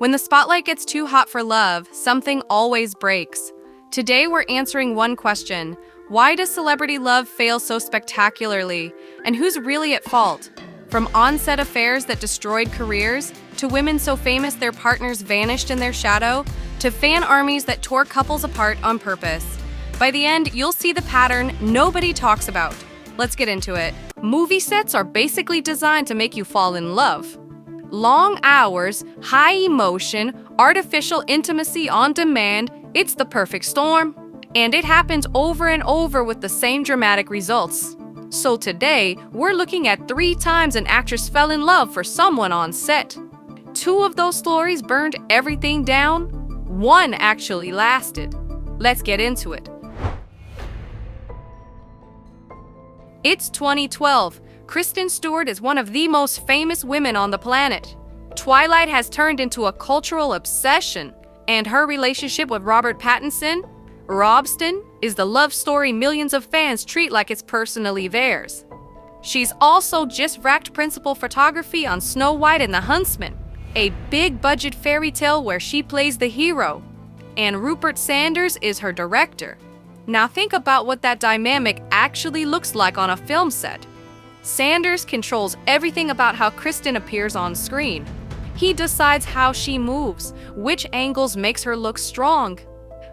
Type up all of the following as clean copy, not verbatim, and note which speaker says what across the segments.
Speaker 1: When the spotlight gets too hot for love, something always breaks. Today we're answering one question: why does celebrity love fail so spectacularly? And who's really at fault? From on-set affairs that destroyed careers, to women so famous their partners vanished in their shadow, to fan armies that tore couples apart on purpose. By the end, you'll see the pattern nobody talks about. Let's get into it. Movie sets are basically designed to make you fall in love. Long hours, high emotion, artificial intimacy on demand, it's the perfect storm. And it happens over and over with the same dramatic results. So today, we're looking at 3 times an actress fell in love for someone on set. 2 of those stories burned everything down. 1 actually lasted. Let's get into it. It's 2012. Kristen Stewart is one of the most famous women on the planet. Twilight has turned into a cultural obsession, and her relationship with Robert Pattinson, Robston, is the love story millions of fans treat like it's personally theirs. She's also just racked principal photography on Snow White and the Huntsman, a big-budget fairy tale where she plays the hero, and Rupert Sanders is her director. Now think about what that dynamic actually looks like on a film set. Sanders controls everything about how Kristen appears on screen. He decides how she moves, which angles makes her look strong,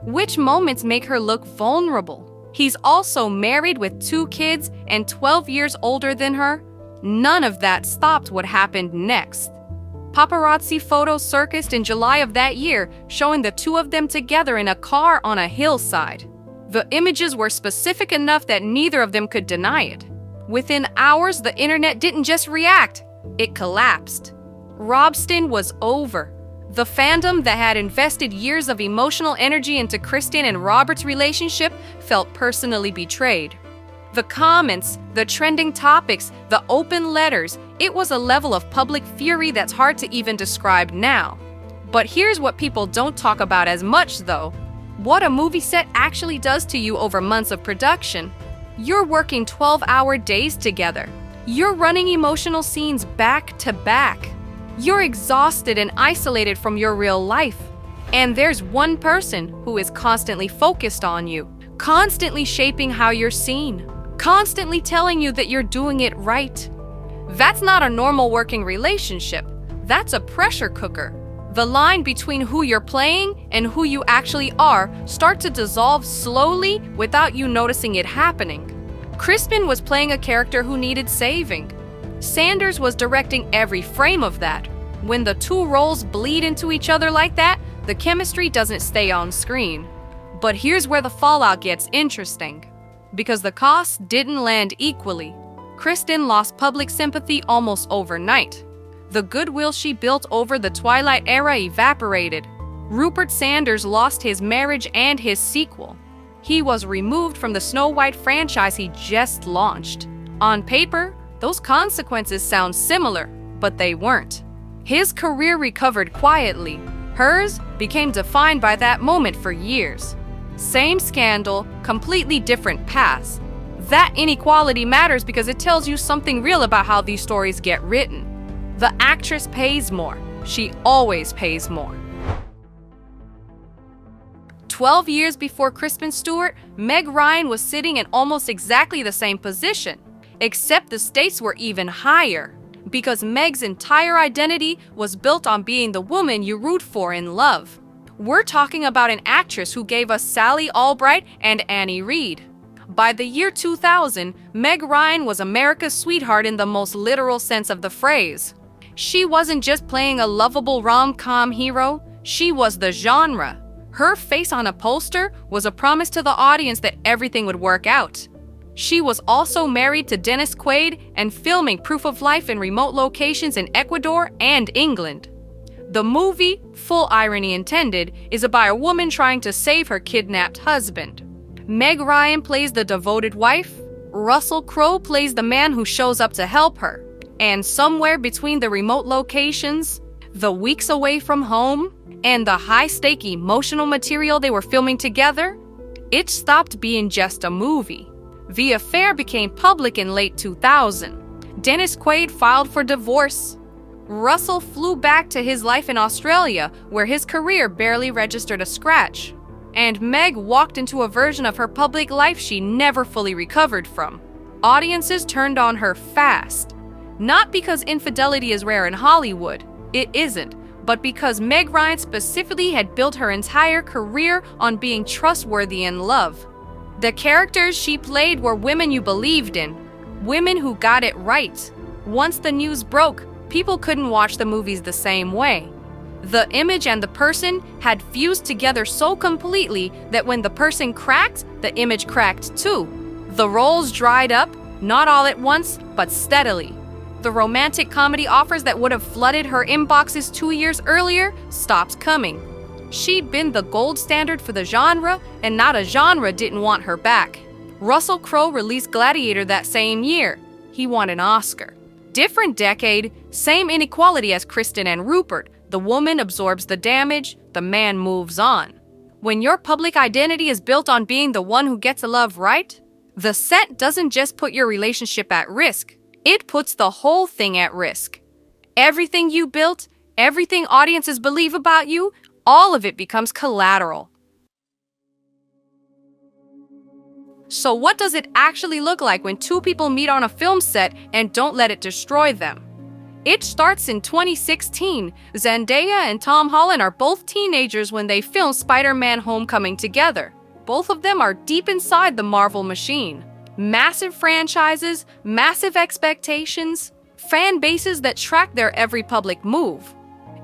Speaker 1: which moments make her look vulnerable. He's also married with 2 kids and 12 years older than her. None of that stopped what happened next. Paparazzi photos surfaced in July of that year, showing the 2 of them together in a car on a hillside. The images were specific enough that neither of them could deny it. Within hours, the internet didn't just react, it collapsed. Robston was over. The fandom that had invested years of emotional energy into Kristen and Robert's relationship felt personally betrayed. The comments, the trending topics, the open letters, it was a level of public fury that's hard to even describe now. But here's what people don't talk about as much though: what a movie set actually does to you over months of production. You're working 12-hour days together. You're running emotional scenes back to back. You're exhausted and isolated from your real life. And there's one person who is constantly focused on you, constantly shaping how you're seen, constantly telling you that you're doing it right. That's not a normal working relationship. That's a pressure cooker. The line between who you're playing and who you actually are starts to dissolve slowly without you noticing it happening. Kristen was playing a character who needed saving. Sanders was directing every frame of that. When the 2 roles bleed into each other like that, the chemistry doesn't stay on screen. But here's where the fallout gets interesting. Because the costs didn't land equally. Kristen lost public sympathy almost overnight. The goodwill she built over the Twilight era evaporated. Rupert Sanders lost his marriage and his sequel. He was removed from the Snow White franchise he just launched. On paper, those consequences sound similar, but they weren't. His career recovered quietly. Hers became defined by that moment for years. Same scandal, completely different paths. That inequality matters because it tells you something real about how these stories get written. The actress pays more. She always pays more. 12 years before Kristen Stewart, Meg Ryan was sitting in almost exactly the same position, except the stakes were even higher, because Meg's entire identity was built on being the woman you root for in love. We're talking about an actress who gave us Sally Albright and Annie Reid. By the year 2000, Meg Ryan was America's sweetheart in the most literal sense of the phrase. She wasn't just playing a lovable rom-com hero, she was the genre. Her face on a poster was a promise to the audience that everything would work out. She was also married to Dennis Quaid and filming Proof of Life in remote locations in Ecuador and England. The movie, full irony intended, is about a woman trying to save her kidnapped husband. Meg Ryan plays the devoted wife, Russell Crowe plays the man who shows up to help her. And somewhere between the remote locations, the weeks away from home, and the high-stake emotional material they were filming together, it stopped being just a movie. The affair became public in late 2000. Dennis Quaid filed for divorce. Russell flew back to his life in Australia, where his career barely registered a scratch. And Meg walked into a version of her public life she never fully recovered from. Audiences turned on her fast. Not because infidelity is rare in Hollywood, it isn't, but because Meg Ryan specifically had built her entire career on being trustworthy in love. The characters she played were women you believed in, women who got it right. Once the news broke, people couldn't watch the movies the same way. The image and the person had fused together so completely that when the person cracked, the image cracked too. The roles dried up, not all at once, but steadily. The romantic comedy offers that would have flooded her inboxes 2 years earlier stopped coming. She'd been the gold standard for the genre, and not a genre didn't want her back. Russell Crowe released Gladiator that same year. He won an Oscar. Different decade, same inequality as Kristen and Rupert. The woman absorbs the damage, the man moves on. When your public identity is built on being the one who gets a love right, the set doesn't just put your relationship at risk, it puts the whole thing at risk. Everything you built, everything audiences believe about you, all of it becomes collateral. So what does it actually look like when two people meet on a film set and don't let it destroy them? It starts in 2016. Zendaya and Tom Holland are both teenagers when they film Spider-Man: Homecoming together. Both of them are deep inside the Marvel machine. Massive franchises, massive expectations, fan bases that track their every public move.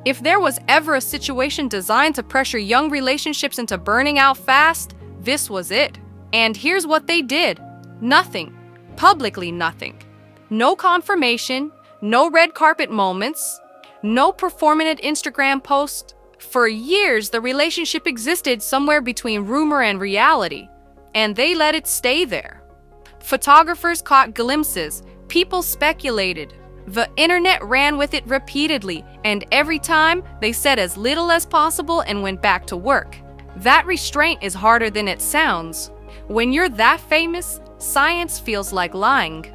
Speaker 1: If there was ever a situation designed to pressure young relationships into burning out fast, this was it. And here's what they did. Nothing. Publicly nothing. No confirmation, no red carpet moments, no performative Instagram post. For years, the relationship existed somewhere between rumor and reality, and they let it stay there. Photographers caught glimpses, people speculated. The internet ran with it repeatedly, and every time, they said as little as possible and went back to work. That restraint is harder than it sounds. When you're that famous, science feels like lying.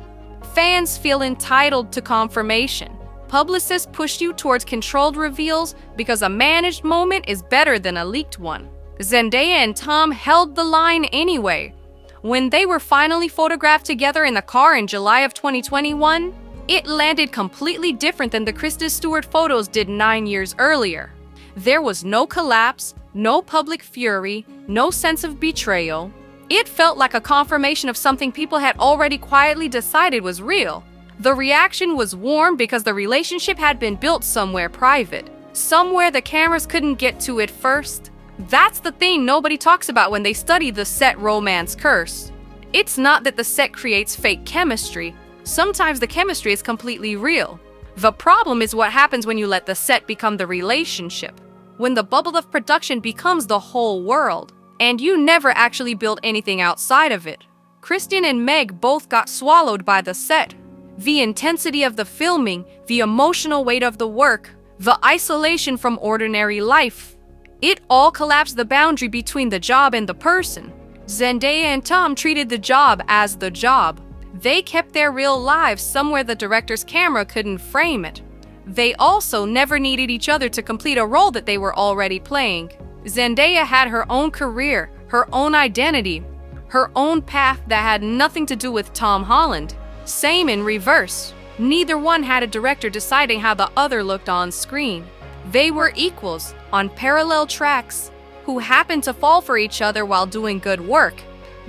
Speaker 1: Fans feel entitled to confirmation. Publicists push you towards controlled reveals because a managed moment is better than a leaked one. Zendaya and Tom held the line anyway. When they were finally photographed together in the car in July of 2021, it landed completely different than the Kristen Stewart photos did 9 years earlier. There was no collapse, no public fury, no sense of betrayal. It felt like a confirmation of something people had already quietly decided was real. The reaction was warm because the relationship had been built somewhere private, somewhere the cameras couldn't get to it first. That's the thing nobody talks about when they study the set romance curse. It's not that the set creates fake chemistry. Sometimes the chemistry is completely real. The problem is what happens when you let the set become the relationship, when the bubble of production becomes the whole world, and you never actually build anything outside of it. Kristen and Meg both got swallowed by the set. The intensity of the filming, the emotional weight of the work, the isolation from ordinary life. It all collapsed the boundary between the job and the person. Zendaya and Tom treated the job as the job. They kept their real lives somewhere the director's camera couldn't frame it. They also never needed each other to complete a role that they were already playing. Zendaya had her own career, her own identity, her own path that had nothing to do with Tom Holland. Same in reverse. Neither one had a director deciding how the other looked on screen. They were equals, on parallel tracks, who happened to fall for each other while doing good work.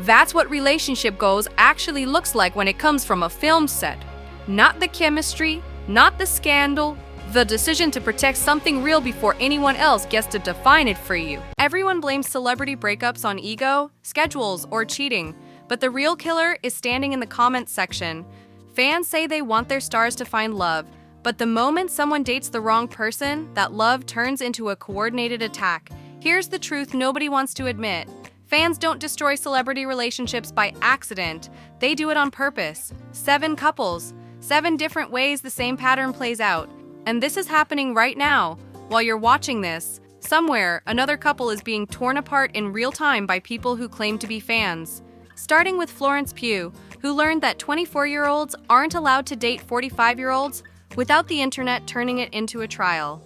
Speaker 1: That's what relationship goals actually looks like when it comes from a film set. Not the chemistry, not the scandal, the decision to protect something real before anyone else gets to define it for you. Everyone blames celebrity breakups on ego, schedules, or cheating, but the real killer is standing in the comments section. Fans say they want their stars to find love, but the moment someone dates the wrong person, that love turns into a coordinated attack. Here's the truth nobody wants to admit. Fans don't destroy celebrity relationships by accident. They do it on purpose. 7 couples, 7 different ways the same pattern plays out. And this is happening right now. While you're watching this, somewhere, another couple is being torn apart in real time by people who claim to be fans. Starting with Florence Pugh, who learned that 24-year-olds aren't allowed to date 45-year-olds, without the internet turning it into a trial.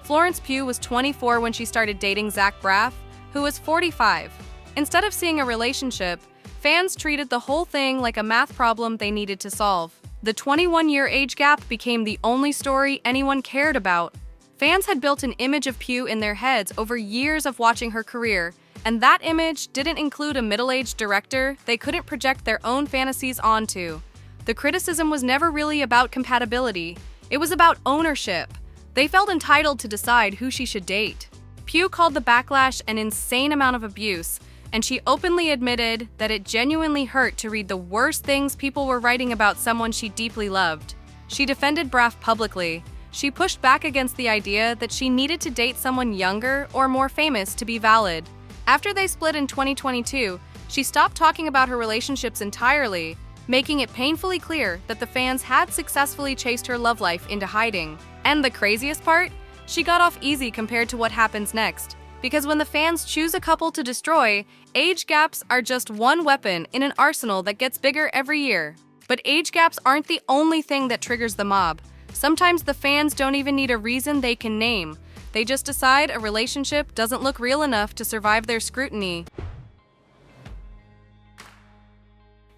Speaker 1: Florence Pugh was 24 when she started dating Zach Braff, who was 45. Instead of seeing a relationship, fans treated the whole thing like a math problem they needed to solve. The 21-year age gap became the only story anyone cared about. Fans had built an image of Pugh in their heads over years of watching her career, and that image didn't include a middle-aged director they couldn't project their own fantasies onto. The criticism was never really about compatibility, it was about ownership. They felt entitled to decide who she should date. Pugh called the backlash an insane amount of abuse, and she openly admitted that it genuinely hurt to read the worst things people were writing about someone she deeply loved. She defended Braff publicly. She pushed back against the idea that she needed to date someone younger or more famous to be valid. After they split in 2022, she stopped talking about her relationships entirely, making it painfully clear that the fans had successfully chased her love life into hiding. And the craziest part? She got off easy compared to what happens next. Because when the fans choose a couple to destroy, age gaps are just one weapon in an arsenal that gets bigger every year. But age gaps aren't the only thing that triggers the mob. Sometimes the fans don't even need a reason they can name. They just decide a relationship doesn't look real enough to survive their scrutiny.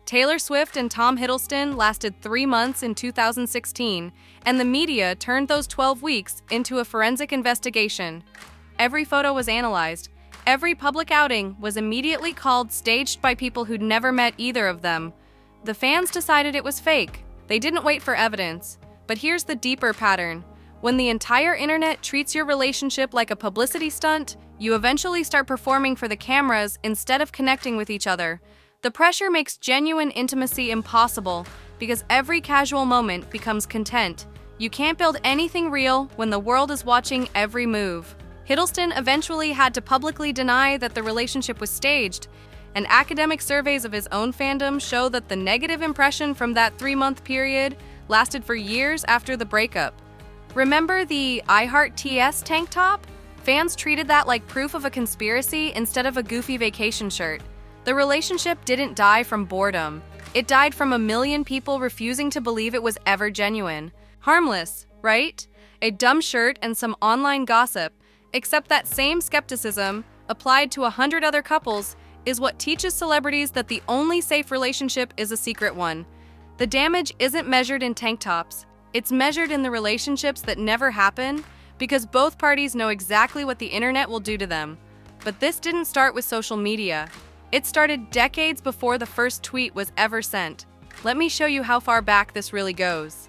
Speaker 1: Taylor Swift and Tom Hiddleston lasted 3 months in 2016, and the media turned those 12 weeks into a forensic investigation. Every photo was analyzed. Every public outing was immediately called staged by people who'd never met either of them. The fans decided it was fake. They didn't wait for evidence. But here's the deeper pattern. When the entire internet treats your relationship like a publicity stunt, you eventually start performing for the cameras instead of connecting with each other. The pressure makes genuine intimacy impossible because every casual moment becomes content. You can't build anything real when the world is watching every move. Hiddleston eventually had to publicly deny that the relationship was staged, and academic surveys of his own fandom show that the negative impression from that 3-month period lasted for years after the breakup. Remember the I Heart TS tank top? Fans treated that like proof of a conspiracy instead of a goofy vacation shirt. The relationship didn't die from boredom. It died from a million people refusing to believe it was ever genuine. Harmless, right? A dumb shirt and some online gossip. Except that same skepticism, applied to 100 other couples, is what teaches celebrities that the only safe relationship is a secret one. The damage isn't measured in tank tops. It's measured in the relationships that never happen, because both parties know exactly what the internet will do to them. But this didn't start with social media. It started decades before the first tweet was ever sent. Let me show you how far back this really goes.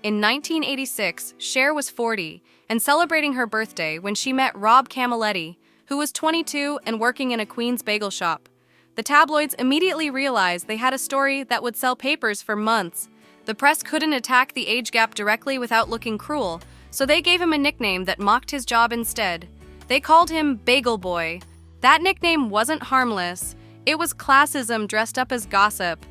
Speaker 1: In 1986, Cher was 40 and celebrating her birthday when she met Rob Camilletti, who was 22 and working in a Queens bagel shop. The tabloids immediately realized they had a story that would sell papers for months. The press couldn't attack the age gap directly without looking cruel, so they gave him a nickname that mocked his job instead. They called him Bagel Boy. That nickname wasn't harmless. It was classism dressed up as gossip.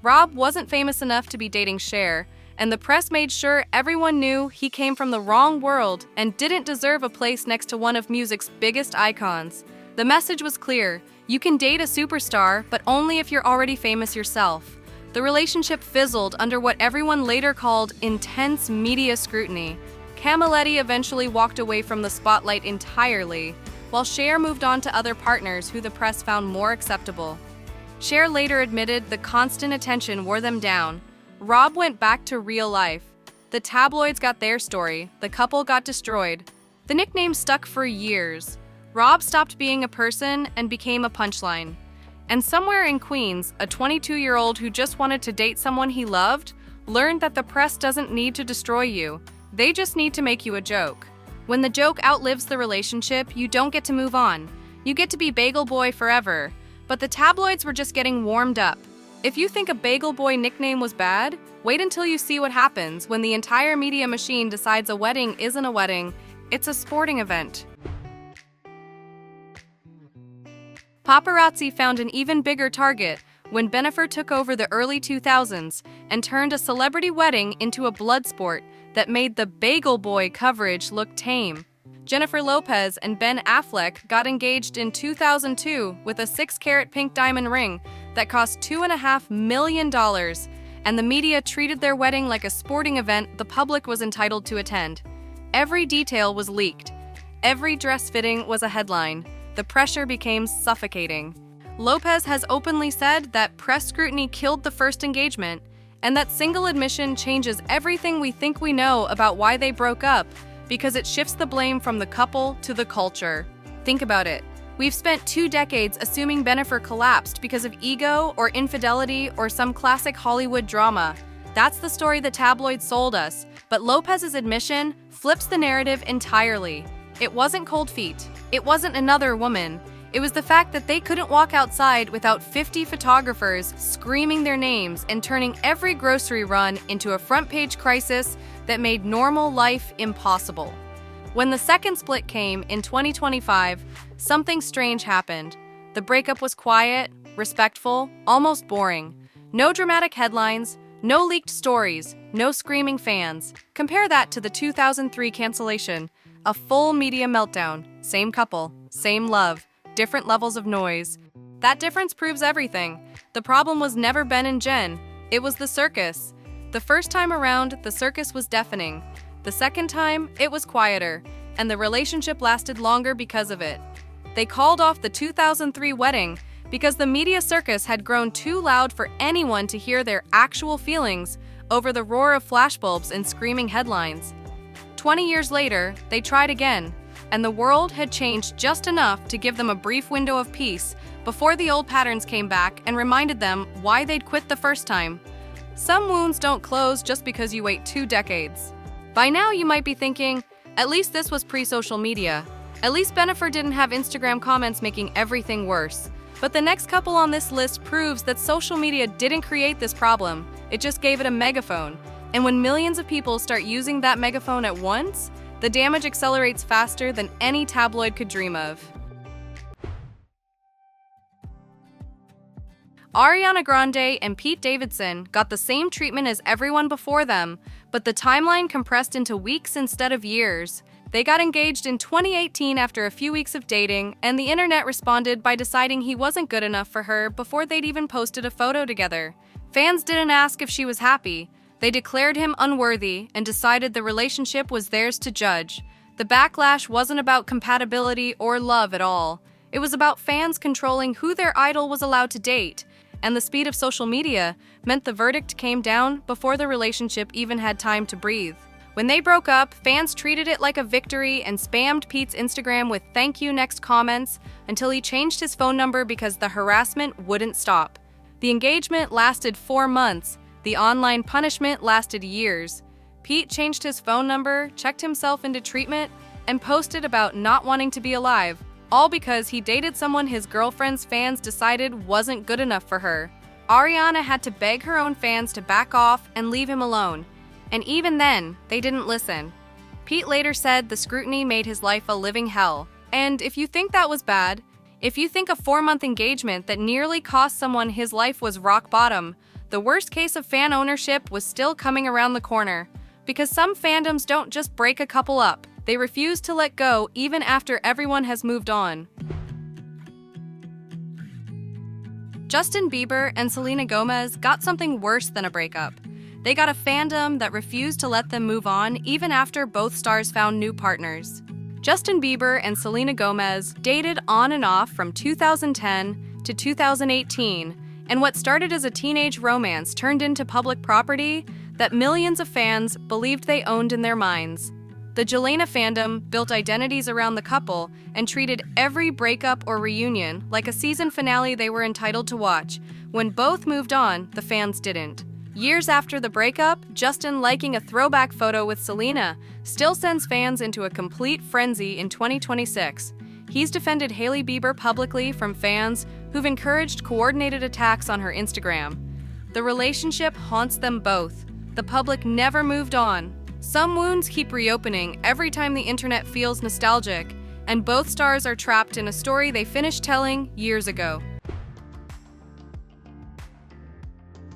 Speaker 1: Rob wasn't famous enough to be dating Cher, and the press made sure everyone knew he came from the wrong world and didn't deserve a place next to one of music's biggest icons. The message was clear: you can date a superstar, but only if you're already famous yourself. The relationship fizzled under what everyone later called intense media scrutiny. Camilletti eventually walked away from the spotlight entirely, while Cher moved on to other partners who the press found more acceptable. Cher later admitted the constant attention wore them down. Rob went back to real life. The tabloids got their story, the couple got destroyed. The nickname stuck for years. Rob stopped being a person and became a punchline. And somewhere in Queens, a 22-year-old who just wanted to date someone he loved learned that the press doesn't need to destroy you. They just need to make you a joke. When the joke outlives the relationship, you don't get to move on. You get to be Bagel Boy forever. But the tabloids were just getting warmed up. If you think a Bagel Boy nickname was bad, wait until you see what happens when the entire media machine decides a wedding isn't a wedding, it's a sporting event. Paparazzi found an even bigger target when Bennifer took over the early 2000s and turned a celebrity wedding into a blood sport that made the Bagel Boy coverage look tame. Jennifer Lopez and Ben Affleck got engaged in 2002 with a 6-carat pink diamond ring that cost $2.5 million, and the media treated their wedding like a sporting event the public was entitled to attend. Every detail was leaked. Every dress fitting was a headline. The pressure became suffocating. Lopez has openly said that press scrutiny killed the first engagement, and that single admission changes everything we think we know about why they broke up, because it shifts the blame from the couple to the culture. Think about it. We've spent 2 decades assuming Bennifer collapsed because of ego or infidelity or some classic Hollywood drama. That's the story the tabloids sold us, but Lopez's admission flips the narrative entirely. It wasn't cold feet. It wasn't another woman. It was the fact that they couldn't walk outside without 50 photographers screaming their names and turning every grocery run into a front-page crisis that made normal life impossible. When the second split came in 2025, something strange happened. The breakup was quiet, respectful, almost boring. No dramatic headlines, no leaked stories, no screaming fans. Compare that to the 2003 cancellation, a full media meltdown. Same couple, same love, different levels of noise. That difference proves everything. The problem was never Ben and Jen. It was the circus. The first time around, the circus was deafening. The second time, it was quieter, and the relationship lasted longer because of it. They called off the 2003 wedding because the media circus had grown too loud for anyone to hear their actual feelings over the roar of flashbulbs and screaming headlines. 20 years later, they tried again, and the world had changed just enough to give them a brief window of peace before the old patterns came back and reminded them why they'd quit the first time. Some wounds don't close just because you wait 2 decades. By now you might be thinking, at least this was pre-social media. At least Bennifer didn't have Instagram comments making everything worse. But the next couple on this list proves that social media didn't create this problem, it just gave it a megaphone. And when millions of people start using that megaphone at once, the damage accelerates faster than any tabloid could dream of. Ariana Grande and Pete Davidson got the same treatment as everyone before them, but the timeline compressed into weeks instead of years. They got engaged in 2018 after a few weeks of dating, and the internet responded by deciding he wasn't good enough for her before they'd even posted a photo together. Fans didn't ask if she was happy. They declared him unworthy and decided the relationship was theirs to judge. The backlash wasn't about compatibility or love at all. It was about fans controlling who their idol was allowed to date, and the speed of social media meant the verdict came down before the relationship even had time to breathe. When they broke up, fans treated it like a victory and spammed Pete's Instagram with "thank you" next comments until he changed his phone number because the harassment wouldn't stop. The engagement lasted 4 months. The online punishment lasted years. Pete changed his phone number, checked himself into treatment, and posted about not wanting to be alive, all because he dated someone his girlfriend's fans decided wasn't good enough for her. Ariana had to beg her own fans to back off and leave him alone. And even then, they didn't listen. Pete later said the scrutiny made his life a living hell. And if you think that was bad, if you think a 4-month engagement that nearly cost someone his life was rock bottom, the worst case of fan ownership was still coming around the corner. Because some fandoms don't just break a couple up, they refuse to let go even after everyone has moved on. Justin Bieber and Selena Gomez got something worse than a breakup. They got a fandom that refused to let them move on even after both stars found new partners. Justin Bieber and Selena Gomez dated on and off from 2010 to 2018, and what started as a teenage romance turned into public property that millions of fans believed they owned in their minds. The Jelena fandom built identities around the couple and treated every breakup or reunion like a season finale they were entitled to watch. When both moved on, the fans didn't. Years after the breakup, Justin liking a throwback photo with Selena still sends fans into a complete frenzy in 2026. He's defended Hailey Bieber publicly from fans who've encouraged coordinated attacks on her Instagram. The relationship haunts them both. The public never moved on. Some wounds keep reopening every time the internet feels nostalgic, and both stars are trapped in a story they finished telling years ago.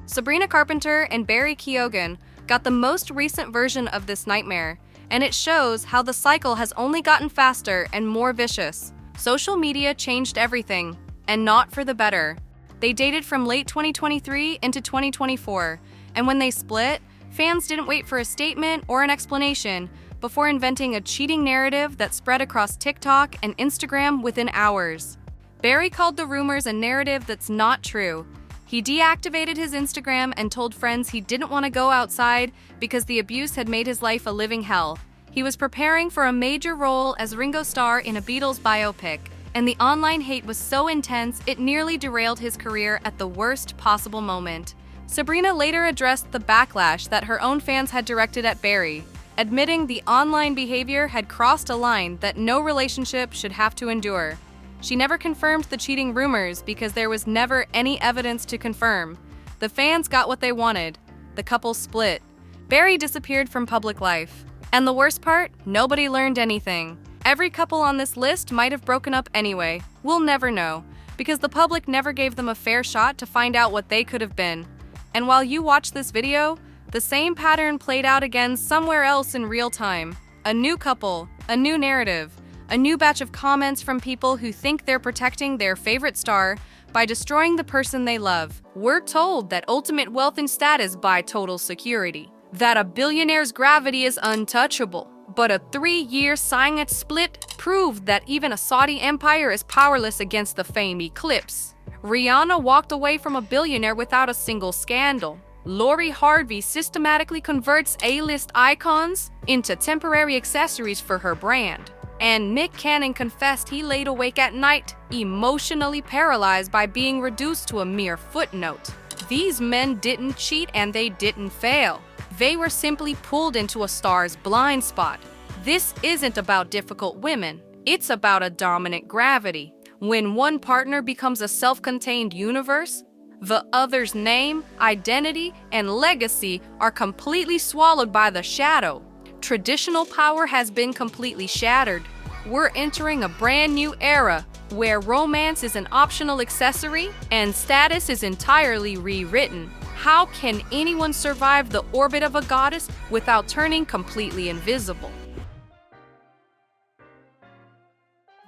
Speaker 1: Sabrina Carpenter and Barry Keoghan got the most recent version of this nightmare, and it shows how the cycle has only gotten faster and more vicious. Social media changed everything, and not for the better. They dated from late 2023 into 2024, and when they split, fans didn't wait for a statement or an explanation before inventing a cheating narrative that spread across TikTok and Instagram within hours. Barry called the rumors a narrative that's not true. He deactivated his Instagram and told friends he didn't want to go outside because the abuse had made his life a living hell. He was preparing for a major role as Ringo Starr in a Beatles biopic, and the online hate was so intense it nearly derailed his career at the worst possible moment. Sabrina later addressed the backlash that her own fans had directed at Barry, admitting the online behavior had crossed a line that no relationship should have to endure. She never confirmed the cheating rumors because there was never any evidence to confirm. The fans got what they wanted. The couple split. Barry disappeared from public life. And the worst part, nobody learned anything. Every couple on this list might have broken up anyway. We'll never know, because the public never gave them a fair shot to find out what they could have been. And while you watch this video, the same pattern played out again somewhere else in real time. A new couple, a new narrative, a new batch of comments from people who think they're protecting their favorite star by destroying the person they love. We're told that ultimate wealth and status buy total security, that a billionaire's gravity is untouchable. But a 3-year Science split proved that even a Saudi empire is powerless against the fame eclipse. Rihanna walked away from a billionaire without a single scandal. Lori Harvey systematically converts A-list icons into temporary accessories for her brand. And Nick Cannon confessed he laid awake at night, emotionally paralyzed by being reduced to a mere footnote. These men didn't cheat and they didn't fail. They were simply pulled into a star's blind spot. This isn't about difficult women. It's about a dominant gravity. When one partner becomes a self-contained universe, the other's name, identity, and legacy are completely swallowed by the shadow. Traditional power has been completely shattered. We're entering a brand new era where romance is an optional accessory and status is entirely rewritten. How can anyone survive the orbit of a goddess without turning completely invisible?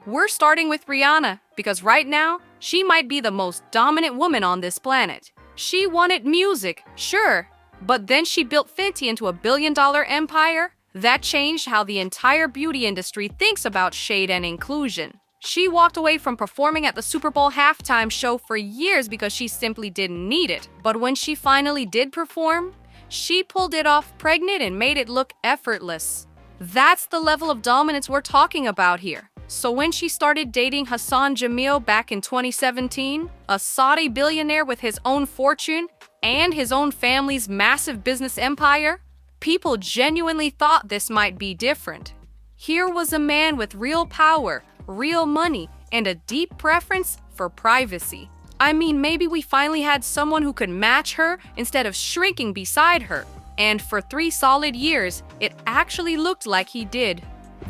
Speaker 1: We're starting with Rihanna because right now, she might be the most dominant woman on this planet. She wanted music, sure, but then she built Fenty into a billion-dollar empire. That changed how the entire beauty industry thinks about shade and inclusion. She walked away from performing at the Super Bowl halftime show for years because she simply didn't need it. But when she finally did perform, she pulled it off pregnant and made it look effortless. That's the level of dominance we're talking about here. So when she started dating Hassan Jamil back in 2017, a Saudi billionaire with his own fortune and his own family's massive business empire, people genuinely thought this might be different. Here was a man with real power, real money, and a deep preference for privacy. I mean, maybe we finally had someone who could match her instead of shrinking beside her. And for 3 solid years, it actually looked like he did.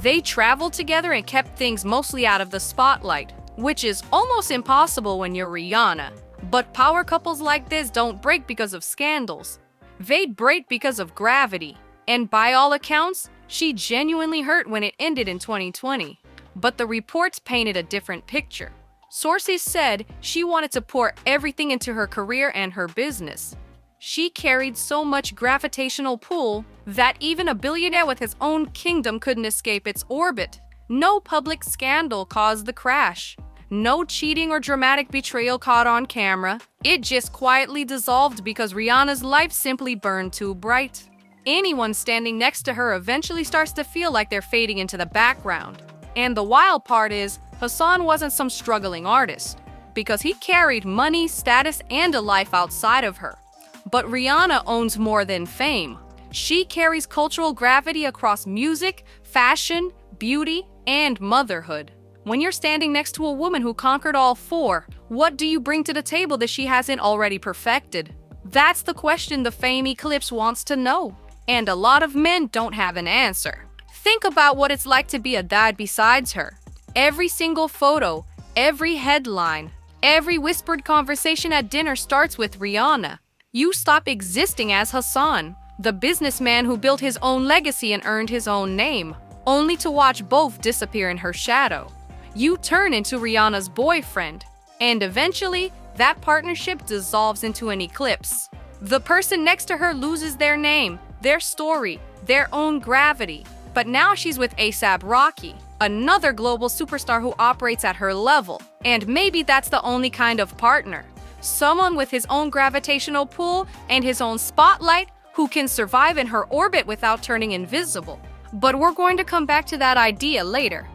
Speaker 1: They traveled together and kept things mostly out of the spotlight, which is almost impossible when you're Rihanna. But power couples like this don't break because of scandals. They'd break because of gravity. And by all accounts, she genuinely hurt when it ended in 2020. But the reports painted a different picture. Sources said she wanted to pour everything into her career and her business. She carried so much gravitational pull that even a billionaire with his own kingdom couldn't escape its orbit. No public scandal caused the crash. No cheating or dramatic betrayal caught on camera. It just quietly dissolved because Rihanna's life simply burned too bright. Anyone standing next to her eventually starts to feel like they're fading into the background. And the wild part is, Hassan wasn't some struggling artist, because he carried money, status, and a life outside of her. But Rihanna owns more than fame. She carries cultural gravity across music, fashion, beauty, and motherhood. When you're standing next to a woman who conquered all 4, what do you bring to the table that she hasn't already perfected? That's the question the fame eclipse wants to know. And a lot of men don't have an answer. Think about what it's like to be a dad besides her. Every single photo, every headline, every whispered conversation at dinner starts with Rihanna. You stop existing as Hassan, the businessman who built his own legacy and earned his own name, only to watch both disappear in her shadow. You turn into Rihanna's boyfriend, and eventually, that partnership dissolves into an eclipse. The person next to her loses their name, their story, their own gravity. But now she's with A$AP Rocky, another global superstar who operates at her level. And maybe that's the only kind of partner. Someone with his own gravitational pull and his own spotlight who can survive in her orbit without turning invisible. But we're going to come back to that idea later.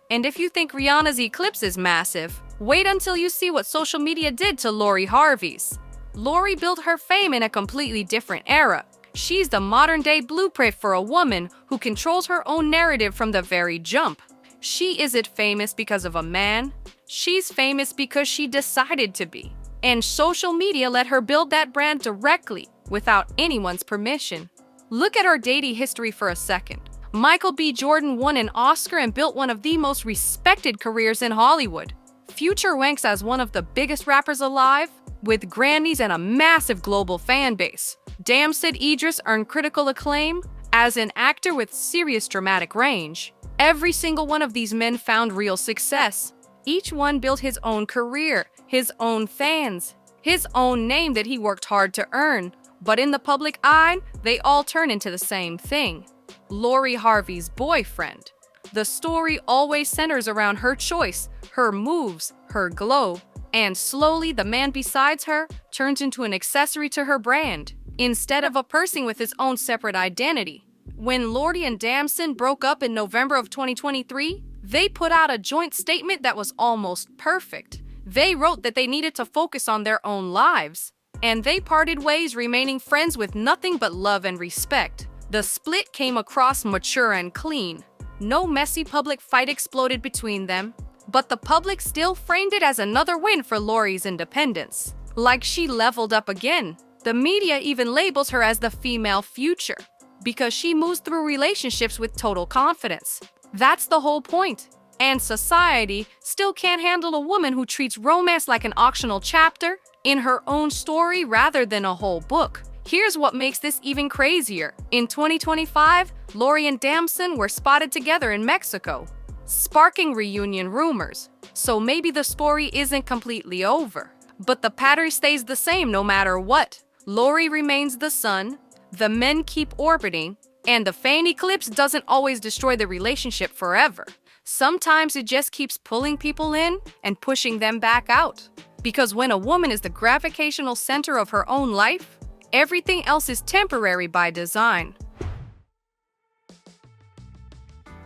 Speaker 1: And if you think Rihanna's eclipse is massive, wait until you see what social media did to Lori Harvey's. Lori built her fame in a completely different era. She's the modern-day blueprint for a woman who controls her own narrative from the very jump. She isn't famous because of a man. She's famous because she decided to be. And social media let her build that brand directly, without anyone's permission. Look at her dating history for a second. Michael B. Jordan won an Oscar and built one of the most respected careers in Hollywood. Future ranks as one of the biggest rappers alive, with Grammys and a massive global fan base. Damson Idris earned critical acclaim as an actor with serious dramatic range. Every single one of these men found real success. Each one built his own career, his own fans, his own name that he worked hard to earn. But in the public eye, they all turn into the same thing. Lori Harvey's boyfriend. The story always centers around her choice, her moves, her glow. And slowly, the man besides her turns into an accessory to her brand, instead of a person with his own separate identity. When Lori and Damson broke up in November of 2023, they put out a joint statement that was almost perfect. They wrote that they needed to focus on their own lives, and they parted ways, remaining friends with nothing but love and respect. The split came across mature and clean. No messy public fight exploded between them, but the public still framed it as another win for Lori's independence. Like she leveled up again. The media even labels her as the female future, because she moves through relationships with total confidence. That's the whole point. And society still can't handle a woman who treats romance like an optional chapter in her own story rather than a whole book. Here's what makes this even crazier. In 2025, Lori and Damson were spotted together in Mexico, sparking reunion rumors. So maybe the story isn't completely over. But the pattern stays the same no matter what. Lori remains the sun, the men keep orbiting, and the fan eclipse doesn't always destroy the relationship forever. Sometimes it just keeps pulling people in and pushing them back out. Because when a woman is the gravitational center of her own life, everything else is temporary by design.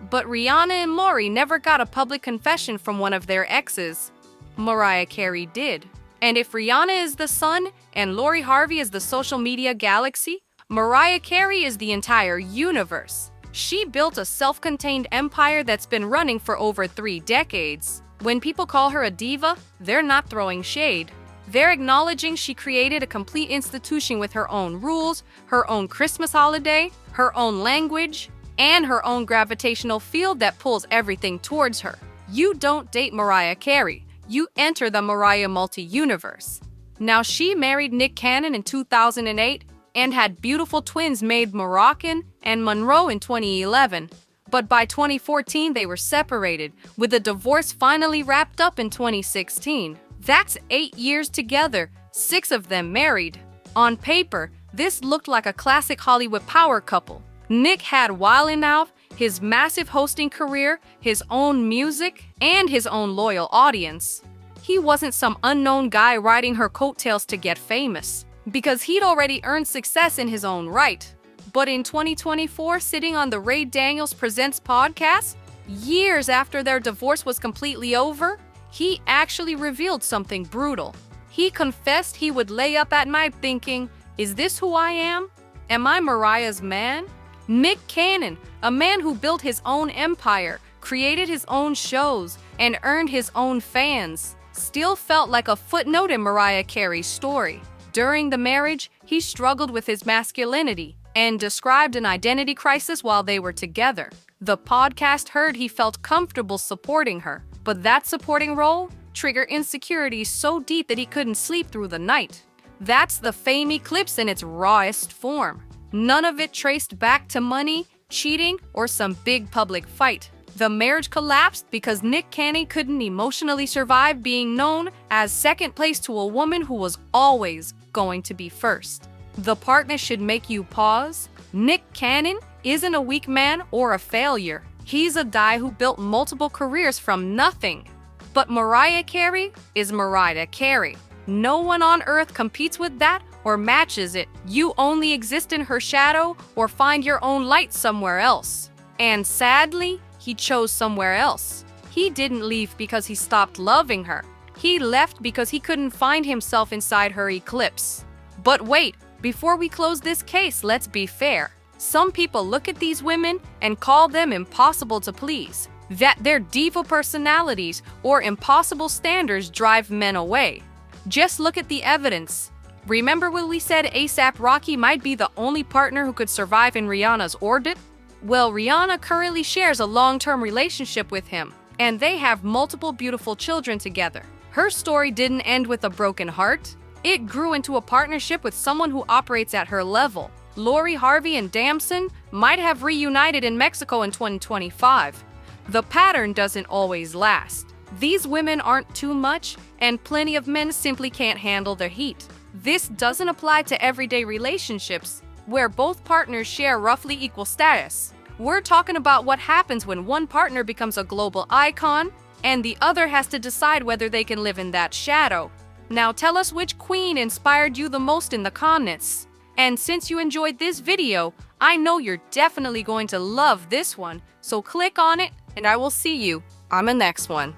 Speaker 1: But Rihanna and Lori never got a public confession from one of their exes. Mariah Carey did. And if Rihanna is the sun and Lori Harvey is the social media galaxy, Mariah Carey is the entire universe. She built a self-contained empire that's been running for over 3 decades. When people call her a diva, they're not throwing shade. They're acknowledging she created a complete institution with her own rules, her own Christmas holiday, her own language, and her own gravitational field that pulls everything towards her. You don't date Mariah Carey. You enter the Mariah multi-universe. Now, she married Nick Cannon in 2008 and had beautiful twins made Moroccan and Monroe in 2011. But by 2014, they were separated, with the divorce finally wrapped up in 2016. That's 8 years together, 6 of them married. On paper, this looked like a classic Hollywood power couple. Nick had Wildin' Out, his massive hosting career, his own music, and his own loyal audience. He wasn't some unknown guy riding her coattails to get famous, because he'd already earned success in his own right. But in 2024, sitting on the Ray Daniels Presents podcast, years after their divorce was completely over, he actually revealed something brutal. He confessed he would lay up at night thinking, "Is this who I am? Am I Mariah's man?" Nick Cannon, a man who built his own empire, created his own shows, and earned his own fans, still felt like a footnote in Mariah Carey's story. During the marriage, he struggled with his masculinity and described an identity crisis while they were together. The podcast heard he felt comfortable supporting her, but that supporting role triggered insecurities so deep that he couldn't sleep through the night. That's the fame eclipse in its rawest form. None of it traced back to money, cheating, or some big public fight. The marriage collapsed because Nick Cannon couldn't emotionally survive being known as second place to a woman who was always going to be first. The partner should make you pause. Nick Cannon isn't a weak man or a failure. He's a guy who built multiple careers from nothing. But Mariah Carey is Mariah Carey. No one on earth competes with that or matches it. You only exist in her shadow or find your own light somewhere else. And sadly, he chose somewhere else. He didn't leave because he stopped loving her. He left because he couldn't find himself inside her eclipse. But wait, before we close this case, let's be fair. Some people look at these women and call them impossible to please. That their diva personalities or impossible standards drive men away. Just look at the evidence. Remember when we said A$AP Rocky might be the only partner who could survive in Rihanna's orbit? Well, Rihanna currently shares a long-term relationship with him, and they have multiple beautiful children together. Her story didn't end with a broken heart. It grew into a partnership with someone who operates at her level. Lori Harvey and Damson might have reunited in Mexico in 2025. The pattern doesn't always last. These women aren't too much, and plenty of men simply can't handle the heat. This doesn't apply to everyday relationships, where both partners share roughly equal status. We're talking about what happens when one partner becomes a global icon, and the other has to decide whether they can live in that shadow. Now tell us which queen inspired you the most in the comments. And since you enjoyed this video, I know you're definitely going to love this one, so click on it, and I will see you on the next one.